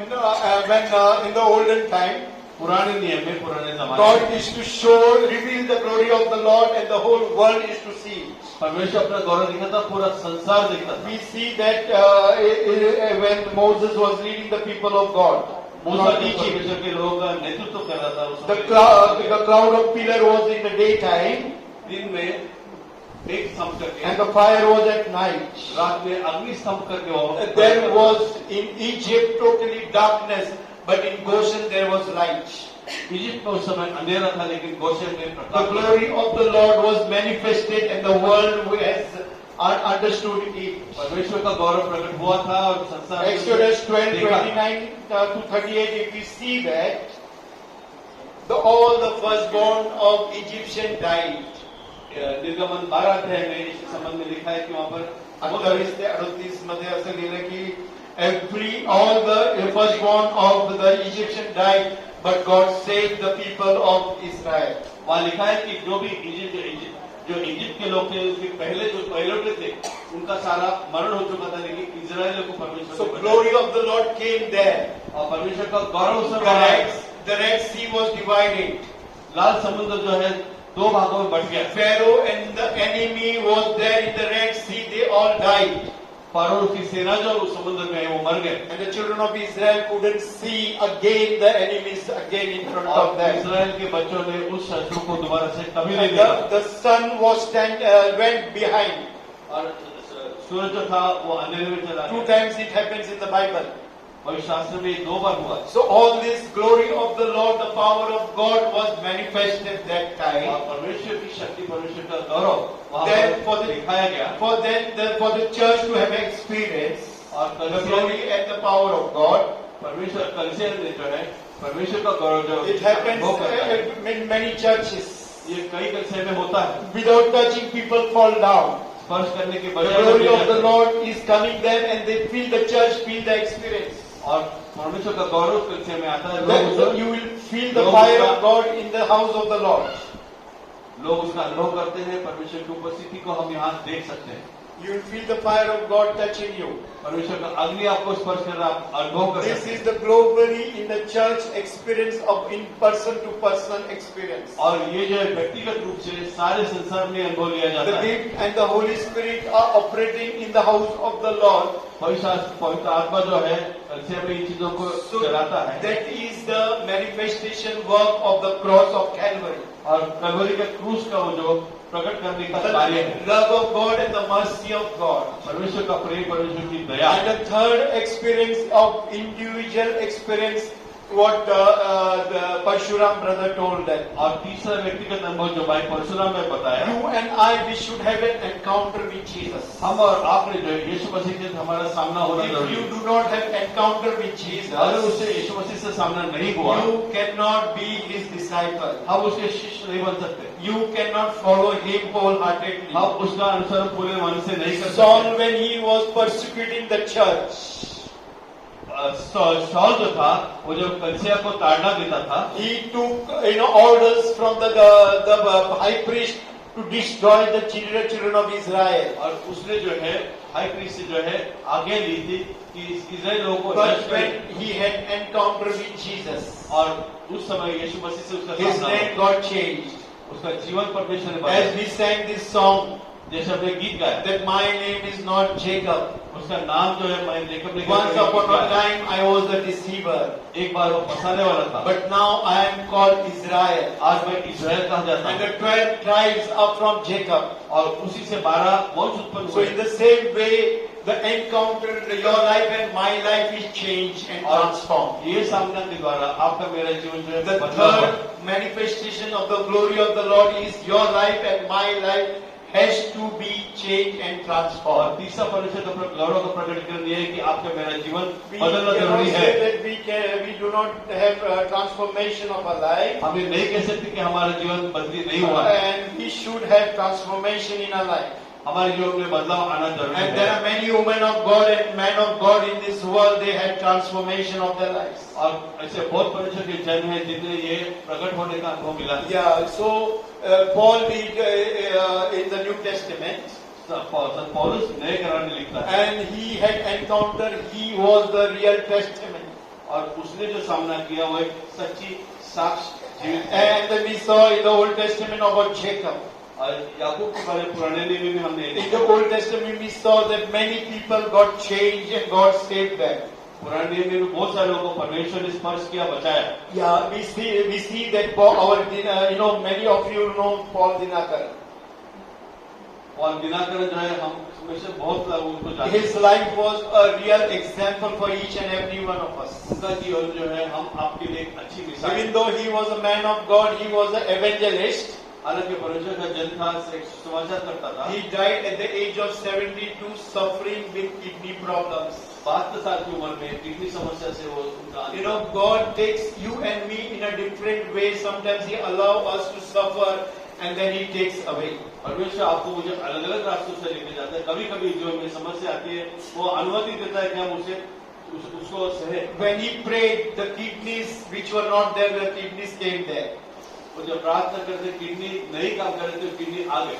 in the olden time, पुराने नियम में पुराने जमाने God में is to show, reveal the glory of the Lord, and the whole world is to see. परमेश्वर अपना गौरव दिखाता, पूरा संसार दिखता था। We see that when Moses was leading the people of God Musa from ji Egypt, परमेश्वर के लोगों का नेतृत्व कर रहा था उस the समय। cloud of pillar was in the daytime, दिन में एक स्तंभ करके, and the fire was at night. रात में अग्नि स्तंभ करके वो There was in Egypt totally darkness, but in Goshen there was light. Egypt में उस समय अंधेरा था, लेकिन गोशेन में The प्रकाश था। glory of the Lord was manifested, and the world has understood it. परमेश्वर का गौरव प्रकट हुआ था और संसार Exodus 12, देखा। 29 to 38, if we see that, all the firstborn of Egyptian died. निर्गमन 12 अध्याय में इसके संबंध में लिखा है कि वहाँ पर 28 ते 38 मध्ये असं लिहिलं की all the firstborn of the Egyptian died, but God saved the people of Israel. वहाँ लिखा है कि जो भी इजिप्ट के लोग थे, उसके पहले जो पहलौठे थे, उनका सारा मरण हो चुका था, लेकिन इजराइल को परमेश्वर So ने बचाया। glory of the Lord came there. और परमेश्वर का गौरव उस समय आया। The Red Sea was divided. लाल समुद्र जो है दो भागों में बट गया। Pharaoh and the enemy was there in the Red Sea. They all died. Pharaoh की सेना जो उस समुद्र में है वो मर गए। And the children of Israel couldn't see again the enemies again in front और of them. इस्राएल के बच्चों ने उस शत्रु को दोबारा से कभी नहीं And देखा। the sun was went behind. और सूरज जो था वो अंधेरे में चला Two गया। times it happens in the Bible. और शास्त्र में 2 बार हुआ। So all this glory of the Lord, the power of God was manifested that time. और परमेश्वर की शक्ति, परमेश्वर का गौरव वहाँ Then for पर the दिखाया गया। for the church to have experience और the कलिसिया glory and the power of God, परमेश्वर कलिसिया ने जो है परमेश्वर का गौरव जो it happens वो करता है। in many churches. ये कई कलिसिया में होता है, Without touching, people fall down. स्पर्श करने के The बजाय glory वो of the गिर Lord is coming there and they feel the church, feel the experience. जाते हैं। और परमेश्वर का गौरव कलिसिया में आता है, Then लोग you will feel the fire of God in the house of the Lord. उसका अनुभव करते हैं। परमेश्वर की उपस्थिति को हम यहाँ देख सकते हैं। You will feel the fire of God touching you. परमेश्वर का अग्नि आपको स्पर्श कर रहा, आप अनुभव कर This सकते is हैं। the globally in the church experience of in person to person experience. और ये जो है व्यक्तिगत रूप से सारे संसार में अनुभव लिया The जाता है। gift and the Holy Spirit are operating in the house of the Lord. पवित्र आत्मा जो है कलिसिया में इन चीजों को So चलाता है। that is the manifestation work of the cross of Calvary. और कलवरी का क्रूस का वो जो प्रकट करने का कार्य है, The love of God and the mercy of God. परमेश्वर का प्रेम, परमेश्वर की दया। And the third experience of individual experience, what the Parshuram brother told that. और तीसरा व्यक्तिगत अनुभव जो भाई परशुराम ने बताया, You and I, we should have an encounter with Jesus. हम और आपने जो है यीशु मसीह के हमारा सामना होना If जरूरी you है। do not have encounter with अगर Jesus, उससे यीशु मसीह से सामना नहीं हुआ, you cannot be his disciple. हम उसके शिष्य नहीं बन सकते। You cannot follow him wholeheartedly. हम उसका अनुसरण पूरे मन से नहीं कर Saul, सकते। when he was persecuting the church, shawl जो था वो जो कलिसिया को ताड़ना देता था, he took orders from the high priest to destroy the children of Israel. और उसने जो है हाई प्रीस्ट से जो है आगे ली थी कि इस्राएल लोगों को But नष्ट when करे। he had encounter with Jesus, और उस समय यीशु मसीह से उसका his सामना name हुआ। got changed. उसका जीवन परमेश्वर ने As बदला। we sang this song, जैसे हमने गीत गाया, that my name is not Jacob. उसका नाम जो है मैं जेकब ने Once upon a time I was the deceiver, एक बार वो फंसाने वाला था, but now I am called Israel. आज मैं इस्राएल कहा जाता And हूँ। the 12 tribes are from Jacob. और उसी से 12 वंश उत्पन्न So हुए। in the same way, the encounter, your life and my life is changed and और transformed. ये सामना के द्वारा आपका मेरा जीवन जो है The बदला हुआ। third manifestation of the glory of the Lord is your life and my life has to be changed and और transformed. तीसरा परमेश्वर का गौरव का प्रकटीकरण ये है कि आपका मेरा जीवन We बदलना cannot जरूरी है। say that we do not have a transformation of our life, हम ये नहीं कह सकते कि हमारा जीवन बदली नहीं हुआ है। and we should have transformation in our life. हमारे जीवन में बदलाव आना जरूरी And there है। are many women of God and men of God in this world, they had transformation of their lives. और ऐसे बहुत परमेश्वर के जन हैं जिन्हें ये प्रकट होने का अनुभव मिला। Yeah, so Paul did in the New Testament, संत पौलुस नए करार में लिखता है, and he had encountered, he was the real testament. और उसने जो सामना किया वो एक सच्ची साक्ष्य जीवित है। And then we saw in the Old Testament about Jacob. और याकूब के बारे में पुराने नियम में हमने In देखा, the Old Testament we saw that many people got changed and God saved them. पुराने नियम में बहुत सारे लोगों को परमेश्वर ने स्पर्श किया, बचाया। Yeah, we see that Paul, many of you know Paul Dinakar. और दिनाकरण जो है हम उसमें से बहुत लोग उनको जानते हैं। His life was a real example for each and every one of us. उनका जीवन जो है हम आपके लिए एक अच्छी मिसाल है। Even though he was a man of God, he was an evangelist. हालांकि परमेश्वर का जन था, एक समाचार करता था। He died at the age of 72, suffering with kidney problems. 72 साल की उम्र में किडनी समस्या से वो उनका You know, God takes you and me in a different way. Sometimes He allows us to suffer and then He takes away. परमेश्वर आपको मुझे अलग अलग रास्तों से लेके जाता है। कभी कभी जो में समस्या आती है वो अनुमति देता है कि हम उसको सहे। When he prayed, the kidneys which were not there, the kidneys came there. वो जब प्रार्थना करते किडनी नहीं काम कर रहे थे, किडनी आ गए।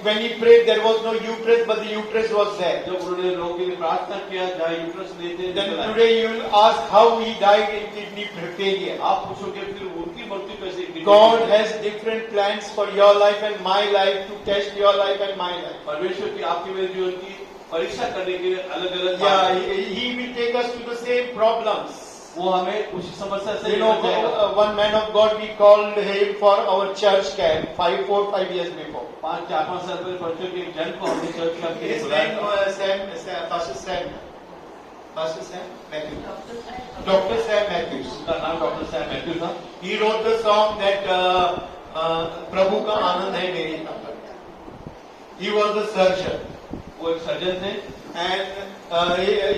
When he prayed, there was no uterus, but the uterus was there. जब उन्होंने लोगों के लिए प्रार्थना किया जहाँ यूट्रस नहीं थे, Then निकल आए। today you will ask how he died in kidney failure. आप पूछोगे फिर उनकी मृत्यु कैसे हुई? God has different plans for your life and my life to test your life and my life. परमेश्वर की आपके मेरे जीवन की परीक्षा करने के लिए अलग अलग Yeah, he will take us to the same problems. वो हमें उसी समस्या से You know, लेकर जाएगा। one man of God, we called him for our church camp 5 years before. 4-5 साल पहले परमेश्वर के एक जन को हमने चर्च का के लिए His बुलाया name था। was Pastor Sam Matthews. Dr. Sam Matthews. उसका नाम डॉक्टर सैम मैथ्यू था। He wrote the song that प्रभु का आनंद है मेरी ताकत. He was the surgeon. वो एक सर्जन थे And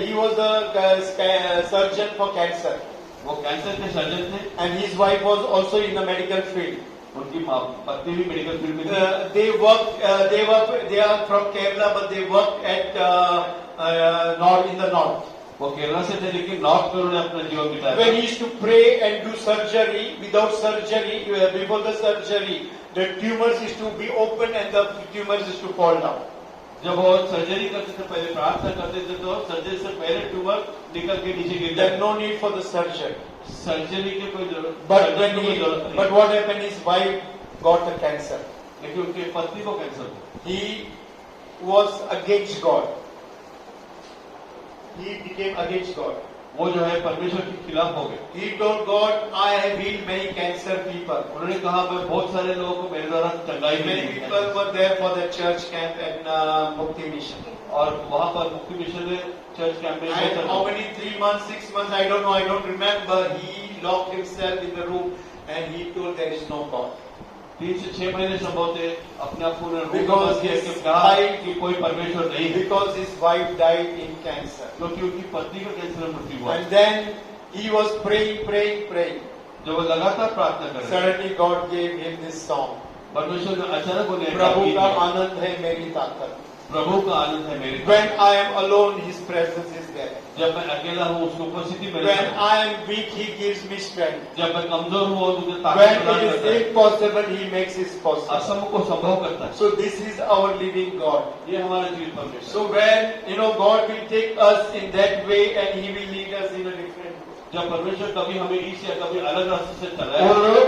he was the surgeon for cancer. वो कैंसर के सर्जन थे And his wife was also in the medical field. उनकी पत्नी भी मेडिकल फील्ड में थी। They are from Kerala, but they work at north in the north. वो केरला से थे लेकिन नॉर्थ में उन्होंने अपना जीवन बिताया। When he used to pray and do surgery, without surgery, before the surgery, the tumors used to be open and the tumors used to fall down. जब वो सर्जरी करते थे पहले प्रार्थना करते थे तो सर्जरी से पहले ट्यूमर निकल के नीचे गिर There's जाता। no need for the surgery. Surgery की कोई जरूरत But what happened? His wife got a cancer. लेकिन उनकी पत्नी को कैंसर हुआ। He was against God. He became against God. वो जो है परमेश्वर के खिलाफ हो गए। He told God, I have healed many cancer people. उन्होंने कहा मैं बहुत सारे लोगों को मेरे द्वारा चंगाई Many मिली people है। were there for the church camp and Mukti mission. और वहाँ पर मुक्ति मिशन में चर्च कैंप में And how many 3 months, 6 months, I don't know, I don't remember. He locked himself in the room and he told there is no God. 3 से 6 महीने संभव थे अपने आप को Because his wife- कि कोई परमेश्वर नहीं है Because his wife died in cancer. क्योंकि उनकी पत्नी का कैंसर में मृत्यु हुआ। And then he was praying. जब वो लगातार प्रार्थना कर रहे थे, Suddenly God gave him this song. परमेश्वर ने अचानक उन्हें एक प्रभु गीत का दिया। आनंद है मेरी ताकत. प्रभु का आनंद है मेरे When I am alone, His presence is there. जब मैं अकेला हूँ उसकी उपस्थिति मेरे When साथ है। I am weak, He gives me strength. जब मैं कमजोर हूँ और मुझे ताकत When प्रदान it करता है, is impossible, He makes it possible. असंभव को संभव करता है। So this is our living God. ये हमारा जीवित परमेश्वर। So when God will take us in that way and He will lead us in a different way. जब परमेश्वर कभी हमें इस या कभी अलग रास्ते से चलाए।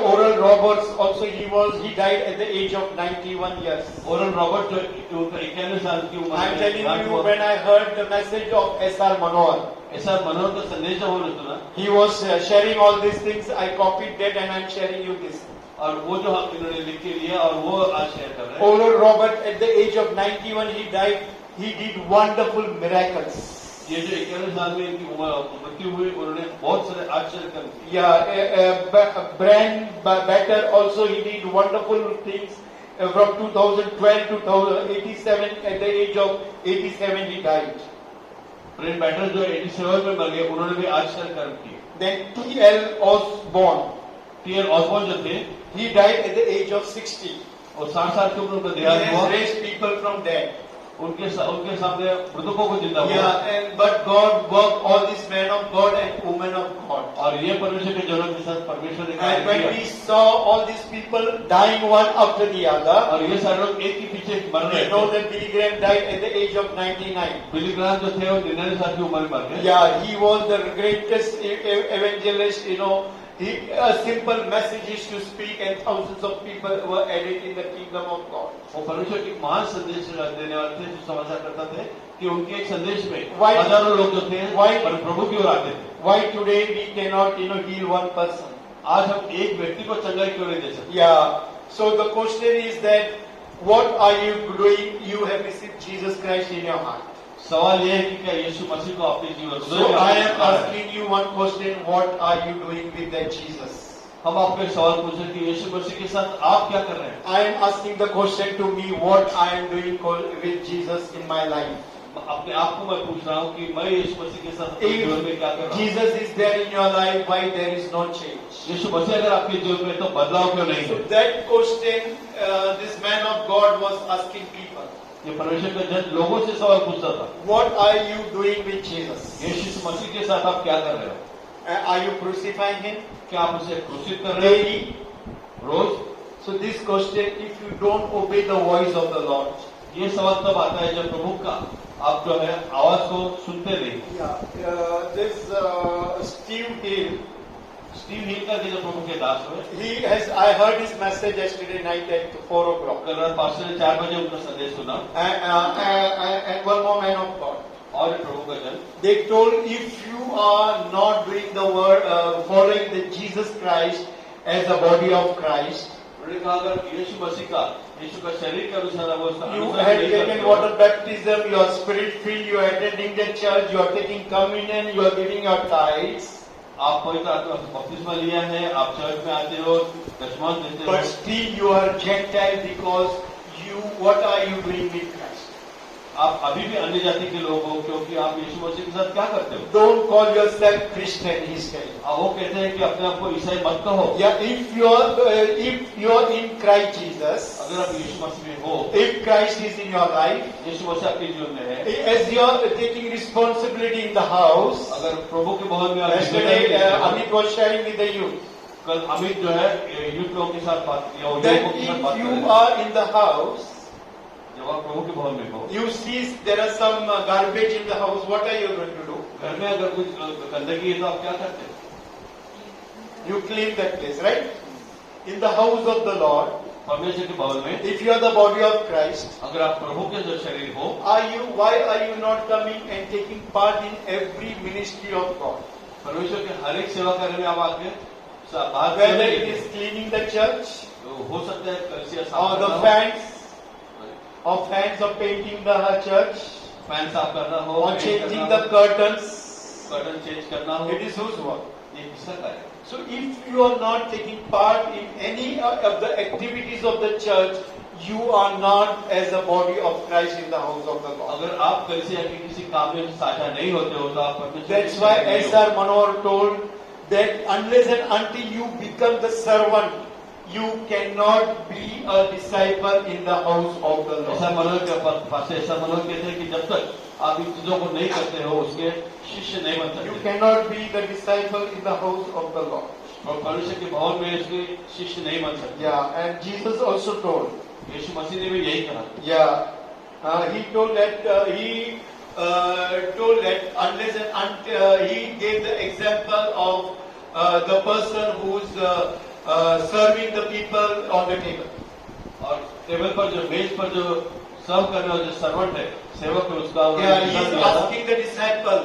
Oral Roberts also he died at the age of 91 years. Oral Robert जो 91 साल की उम्र I am में telling देहांत you, हुआ। when I heard the message of S.R. Manohar, ऐसा मनोहर का संदेश जब उन्होंने सुना he was sharing all these things. I copied that and I am sharing you this. और वो जो हम इन्होंने लिख के लिया और वो आज शेयर कर रहे हैं। Oral Robert, at the age of 91, he died. He did wonderful miracles. ये जो 91 साल में इनकी मृत्यु हुई उन्होंने बहुत सारे आश्चर्य कर्म किए। Yeah, Brian Batter also he did wonderful things. From 2012 to 87, at the age of 87, he died. ब्रेन बैटर जो 87 में मर गए उन्होंने भी आश्चर्य कर्म किए। Then T.L. Osborne, टी.एल. ऑसबॉर्न जो थे he died at the age of 60. और 60 साल की उम्र में He देहांत has हुआ। raised people from dead. उनके सामने मृतकों को जिंदा हुआ। Yeah, but God worked all these men of God and women of God. और ये परमेश्वर के जनों के साथ परमेश्वर ने कार्य And when किया। we saw all these people dying one after the other, और ये सारे लोग एक के पीछे एक मर we रहे know थे। that Billy Graham died at the age of 99. Billy Graham जो थे वो 99 साल की उम्र में मर गए। Yeah, he was the greatest evangelist, a simple message is to speak and thousands of people were added in the kingdom of God. वो परमेश्वर के महान संदेश देने वाले थे जो समाचार करता थे कि उनके एक संदेश में Why- हजारों लोग जो थे Why- पर प्रभु की ओर आते थे। Why today we cannot, heal one person? आज हम एक व्यक्ति को चंगाई क्यों नहीं दे सकते? Yeah. So the question is that, what are you doing? You have received Jesus Christ in your heart. सवाल ये है कि क्या यीशु मसीह को अपने जीवन So I am asking you one question: what are you doing with that Jesus? हम आपको एक सवाल पूछे कि यीशु मसीह के साथ आप क्या कर रहे हैं? I am asking the question to me: what I am doing with Jesus in my life? अपने आप को मैं पूछ रहा हूँ कि मैं यीशु मसीह के साथ अपने जीवन में क्या कर If रहा हूँ? Jesus is there in your life, why there is no change? यीशु मसीह अगर आपके जीवन में तो बदलाव क्यों नहीं So है? that question, this man of God was asking people. ये परमेश्वर का जन लोगों से सवाल पूछता था, What are you doing with Jesus? यीशु मसीह के साथ आप क्या कर रहे हो? Are you crucifying him क्या आप उसे क्रूसित कर रहे daily? हो रोज? So this question, if you don't obey the voice of the Lord, ये सवाल तब आता है जब प्रभु का आप जो है आवाज को सुनते नहीं। this Steve Hill, स्टीव हिल का जो प्रभु के दास हुए, I heard his message yesterday night at 4 o'clock. कल रात पास्टर ने 4 बजे उनका संदेश सुना And one more man of God. और ये प्रभु का जन They told, if you are not doing the word, following the Jesus Christ as the body of Christ, उन्होंने कहा अगर यीशु मसीह का यीशु का शरीर के अनुसार आप उसका you अनुसरण had नहीं taken करते हो, water baptism, you are spirit filled, you are attending the church, you are taking communion, you are giving your tithes, आप पवित्र आत्मा से बपतिस्मा लिया है, आप चर्च में आते हो, दशमांश देते but हो, still you are Gentile because what are you doing with Christ? आप अभी भी अन्य जाति के लोग हो, क्योंकि आप यीशु मसीह के साथ क्या करते हो? Don't call yourself Christian, he's telling. वो कहते हैं कि अपने आप को ईसाई मत कहो। Yeah, if you're in Christ Jesus, अगर आप यीशु मसीह में हो, if Christ is in your life, यीशु मसीह आपके जीवन में है, as you're taking responsibility in the house, अगर प्रभु के भवन में आप yesterday जिम्मेदारी लेते हो, Amit was sharing with the youth, कल अमित जो है यूथ लोगों के साथ बात की, और that युवकों के साथ if बात you कर are in the house, जब आप प्रभु के भवन में हो, you see there are some garbage in the house, what are you going to do? घर में अगर कुछ गंदगी है तो आप क्या करते हैं? You clean that place, right? In the house of the Lord, परमेश्वर के भवन में if you are the body of Christ, अगर आप प्रभु के जो शरीर हो, why are you not coming and taking part in every ministry of God? परमेश्वर के हर एक सेवा करने में आप आके भाग Whether लेते it हैं। is cleaning the church, तो हो सकता है कलसिया or साफ the fans of painting the church, fan साफ करना हो, or changing the curtains, curtain change करना हो, it is whose work? ये किसका कार्य है? So if you are not taking part in any of the activities of the church, you are not as a body of Christ in the house of the Lord. अगर आप कलसिया के किसी काम में साझा नहीं होते हो तो आप परमेश्वर That's के why शरीर नहीं हो। S.R. Manohar told that unless and until you become the servant, you cannot be a disciple in the house of the ऐसा Lord. मनोहर के पास ऐसा मनोहर कहते हैं कि जब तक आप इन चीजों को नहीं करते हो उसके शिष्य नहीं बन You सकते। cannot be the disciple in the house of the Lord. और परमेश्वर के भवन में उसके शिष्य नहीं बन सकते। Yeah, and Jesus also told. यीशु मसीह ने भी यही कहा। Yeah, he told that unless and until he gave the example of the person who's serving the people on the table. और टेबल पर जो मेज पर जो सर्व करने वाला जो सर्वेंट है, सेवक है, उसका Yeah, उन्होंने he is दिया था। asking the disciple,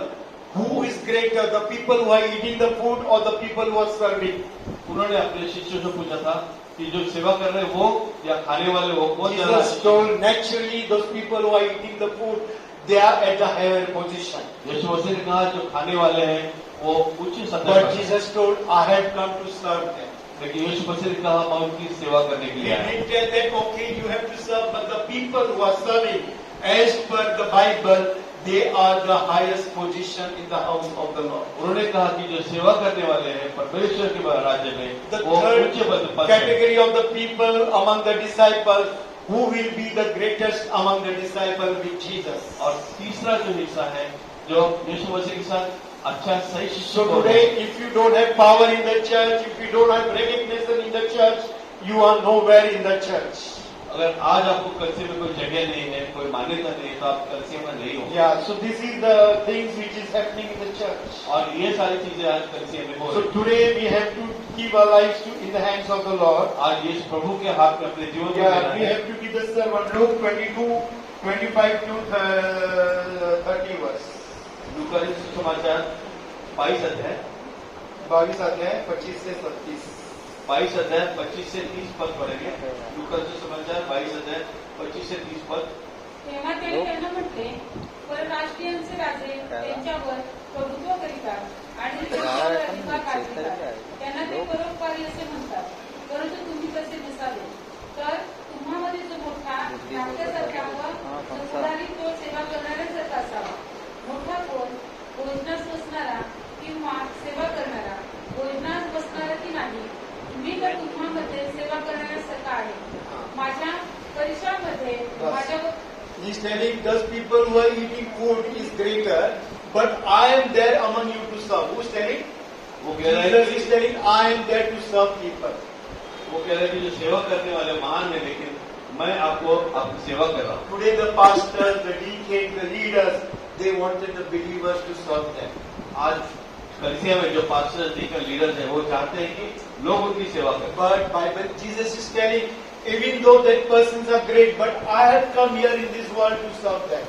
who is greater, the people who are eating the food or the people who are serving? उन्होंने अपने शिष्यों से पूछा था कि जो सेवा कर रहे हैं वो या खाने वाले वो कौन ज्यादा Jesus है? told naturally those people who are eating the food, they are at the higher position. यीशु मसीह ने कहा जो खाने वाले हैं वो उच्च सतह But पर हैं। Jesus told, I have come to serve them. लेकिन यीशु मसीह ने कहा मैं उनकी सेवा करने के He लिए आया। didn't tell them, okay, you have to serve, but the people who are serving, as per the Bible, they are the highest position in the house of the Lord. उन्होंने कहा कि जो सेवा करने वाले हैं परमेश्वर के राज्य में The वो उच्च third पद पर हैं। category of the people among the disciples, who will be the greatest among the disciples with Jesus. और तीसरा जो हिस्सा है जो यीशु मसीह के साथ अच्छा सही शिष्य So को today, if you don't have power in the church, if you don't have recognition in the church, you are nowhere in the church. अगर आज आपको कलसी में कोई जगह नहीं है, कोई मान्यता नहीं है, तो आप कलसी में नहीं हो। Yeah, so this is the things which is happening in the church. और ये सारी चीजें आज कलसी में हो So रही हैं। today we have to give our lives in the hands of the Lord. आज ये प्रभु के हाथ में अपने जीवन को Yeah, देना we है। have to give the sermon. Luke 22, 25 to 30 verse. लूका रचित समाचार 22 अध्याय 22 अध्याय 25 से 37. 22 अध्याय 25 से 30 पद पढ़ेंगे। लूका रचित समाचार 22 अध्याय 25 से 30 पद। तेव्हा त्याने त्यांना म्हटले, परराष्ट्रीयांचे राजे त्यांच्यावर प्रभुत्व करीतात आणि त्यांच्यावर अधिकार गाजवितात. त्यांना ते परोपकारी असे म्हणतात, परंतु तुम्ही तसे नसावे. तर तुम्हामध्ये जो मोठा नाट्यासारखा व जो पुढारी तो सेवा करणाऱ्यासारखा असावा. मोठा कोण, भोजनास बसणारा किंवा सेवा करणारा, भोजनास बसणारा की नाही, मी तर तुम्हामध्ये सेवा करणाऱ्यासारखा आहे. माझ्या परिसरामध्ये माझ्या He is telling those people who are eating food is greater, but I am there among you to serve. Who is telling? वो कह रहा है Jesus कि is telling, I am there to serve people. वो कह रहा है कि जो सेवा करने वाले महान है, लेकिन मैं आपको आपकी सेवा कर रहा हूँ। Today the pastors, the deacons, the leaders, they wanted the believers to serve them. आज कलिसिया में जो पास्टर डीकन लीडर्स हैं वो चाहते हैं कि लोग उनकी सेवा करें। But Bible, Jesus is telling, even though that persons are great, but I have come here in this world to serve them.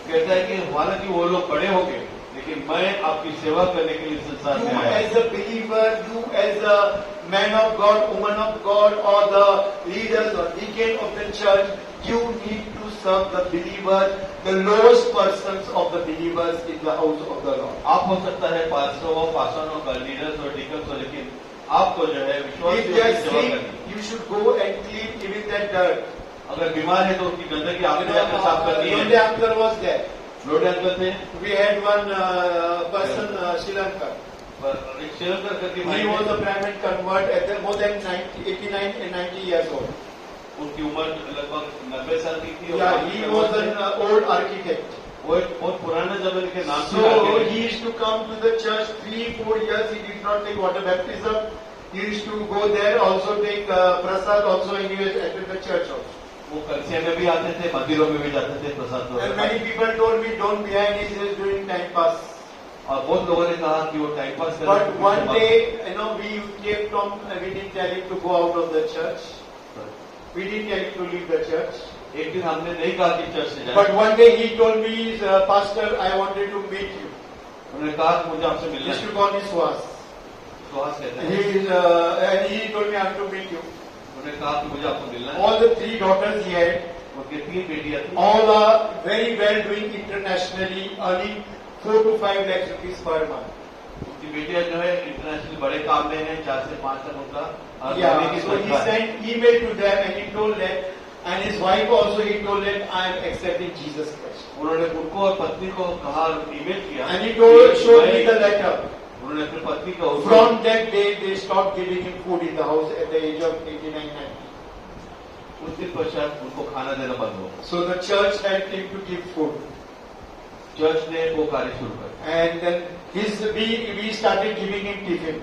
कहता है कि हालांकि वो लोग बड़े होंगे, लेकिन मैं आपकी सेवा करने के लिए संसार You में आया हूं। as a believer, you as a man of God, woman of God, or the leaders or deacon of the church, you need to serve the believers, the lowest persons of the believers in the house of the Lord. आप हो सकता है पास्टरों का leaders और deacons हो, लेकिन आपको जो है विश्वास If की they are सेवा sick, करनी। you should go and clean even that dirt. अगर बीमार है तो उसकी गंदगी आपने जाकर साफ करनी Londe है। uncle was there. Lotay uncle थे, We had one person, Sri Lanka. एक श्रीलंका करके भाई He was थे। a Brahmin convert at more than 89 and 90 years old. उनकी उम्र लगभग 90 साल की थी। और Yeah, he was an old architect. वो एक बहुत पुराने जमाने के नाम से So आगे he used to come to the church 3-4 years. He did not take water baptism. He used to go there, also take prasad, also and he was at the church also. वो कलसिया में भी आते थे, मंदिरों में भी जाते थे प्रसाद And वगैरह। many people told me, don't behind, he is doing time pass. और बहुत लोगों ने कहा कि वो टाइम पास कर But one day, we kept on, we didn't tell him to go out of the church. We didn't tell him to leave the church. एक दिन हमने नहीं कहा कि चर्च से जाए। But one day he told me, Pastor, I wanted to meet you. उन्होंने कहा कि मुझे आपसे मिलना है। Mr. Goniswas. सुहास कहते हैं। He is, and he told me I have to meet you. उन्होंने कहा कि मुझे आपको मिलना है। All the 3 daughters he had, उनके 3 बेटियां थी। all are very well doing internationally, earning 4 to 5 lakhs rupees per month. उनकी बेटियां जो है इंटरनेशनल बड़े काम में है, 4 से 5 तक उनका महीने Yeah, की so he तनख्वाह है। sent email to them and he told them, and his wife also, he told them, I am accepting Jesus Christ. उन्होंने उनको और पत्नी को कहा, ईमेल किया। And he told, showed me the letter. उन्होंने फिर पत्नी को From that day, they stopped giving him food in the house at the age of 89-90. उस दिन पश्चात उनको खाना देना बंद हो। So the church helped him to give food. Church ने वो कार्य शुरू कर। And then we started giving him tiffin.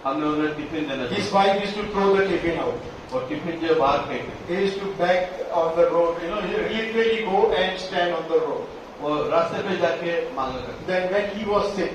हमने उन्हें टिफिन देना His शुरू wife used to throw the tiffin out. और टिफिन जो बाहर फेंकते, He used to beg on the road, he literally go and stand on the road. वो रास्ते पे जाके मांगा करते। Then when he was sick,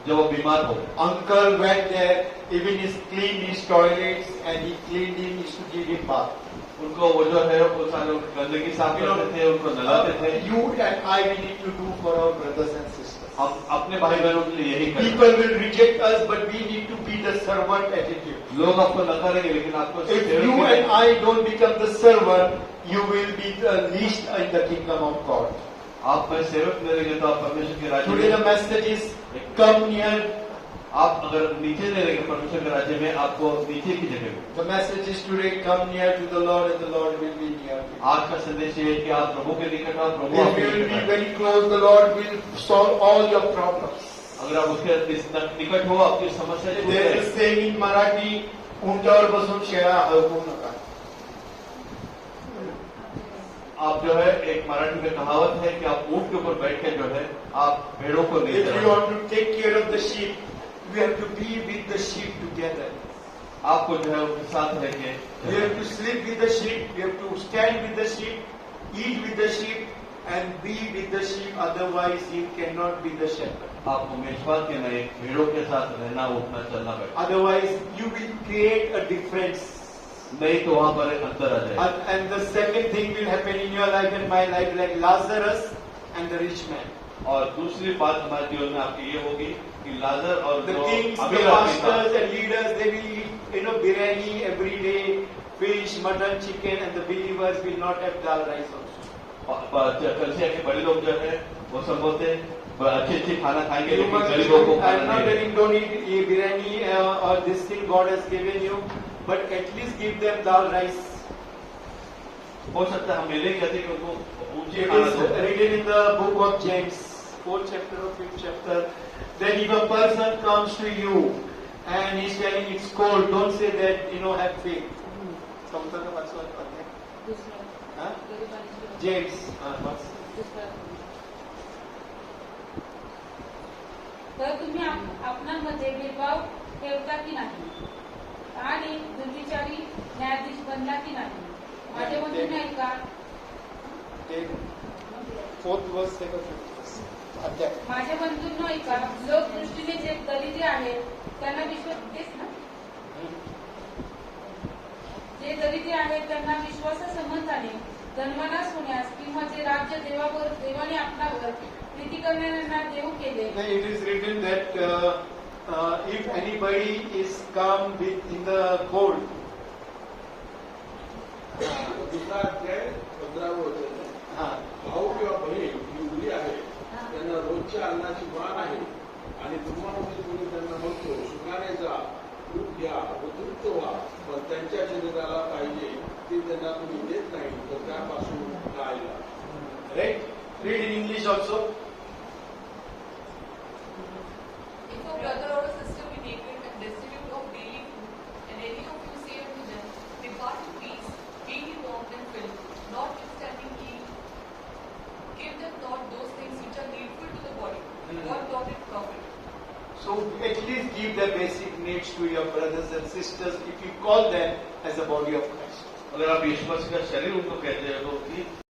जब वो बीमार हो, uncle went there, even he cleaned his toilets and he cleaned him, he used to give him bath. उनको वो जो है वो सारे गंदगी साफ करते थे, उनको नहलाते थे। You and I, we need to do for our brothers and sisters. हम अपने भाई बहनों के लिए यही करें। People will reject us, but we need to be the servant attitude. लोग आपको नकारेंगे, लेकिन आपको If सेवक you की- and I don't become the servant, you will be the least in the kingdom of God. आप में सेवक नहीं रहेंगे तो आप परमेश्वर के राज्य Today the में, message is, come near. आप अगर नीचे नहीं रहेंगे परमेश्वर के राज्य में, आपको नीचे की जगह में। The message is today, come near to the Lord and the Lord will be near you. आज का संदेश ये है कि आप प्रभु के निकट आओ, प्रभु If आपके you will निकट be आए। very close, the Lord will solve all your problems. अगर आप उसके निकट हो, आपकी समस्या छूट There जाए। is a saying in Marathi, उंटावर बसून शेळ्या हलवू नका. आप जो है एक मराठी में कहावत है कि आप ऊंट के ऊपर बैठ के जो है आप भेड़ों को नहीं If you चलाओ। want to take care of the sheep, you have to be with the sheep together. आपको जो है उनके साथ रह के You have to sleep with the sheep, you have to stand with the sheep, eat with the sheep, and be with the sheep. Otherwise, you cannot be the shepherd. आपको मेषपाल के नहीं, भेड़ों के साथ रहना, उठना, चलना बैठना, Otherwise, you will create a difference. नहीं तो वहां पर एक अंतर आ जाए। And the second thing will happen in your life and my life, like Lazarus and the rich man. और दूसरी बात हमारे जीवन में आपकी ये होगी कि लाजर और The जो kings, the अमीर आदमी था, pastors and leaders, they will eat, biryani every day, fish, mutton, chicken, and the believers will not have dal rice also. Kalsia के बड़े लोग जो है वो सब बोलते हैं अच्छे खाना खाएंगे, You लेकिन must, गरीबों को I'm खाना not नहीं देंगे। telling don't eat biryani or this thing God has given you, but at least give them dal rice. हो सकता है हम मेले कहते हैं कि उनको ऊंचे It खाना is दो। written in the book of James, 4th chapter or 5th chapter, that if a person comes to you and he's telling it's cold, don't say that, have faith. समजलं का वाचलं का? दुसरं Huh? गरिबांची James. वाच. दुसरं. तर तुम्ही आपणामध्ये भेदभाव ठेवता की नाही आणि दुर्विचारी न्यायाधीश बनला की नाही माझे म्हणून नाही का 4th verse, 2nd verse. अध्याय. माझे बंधू नाही का लोक दृष्टीने जे दरिद्र आहेत त्यांना तेच ना जे दरिद्र आहेत त्यांना विश्वासासंबंधाने धनवानास होण्यास किंवा जे राज्य देवाने आपणावर प्रीती करणाऱ्यांना देऊ केले. It is written that if anybody is come in the cold, दुसरा अध्याय 15वं वचन आहे. हा, भाऊ किंवा बहीण ही उघडी आहे त्यांना रोजच्या अन्नाची वाण आहे आणि तुम्हाला कोणी त्यांना म्हणतो सुखाने जा दूध घ्या व तृप्त व्हा पण त्यांच्या शरीराला पाहिजे ते त्यांना तुम्ही देत नाही तर त्यापासून टाळा. Right? Read in English also. If a brother or a sister be naked and destitute of daily food, and any of you say unto them, Depart in peace, be ye warmed and filled, notwithstanding ye give them not those things which are needful to the body, what doth it profit? So at least give the basic needs to your brothers and sisters if you call them as the body of Christ. अगर आप यीशु मसीह का शरीर उनको कहते हैं तो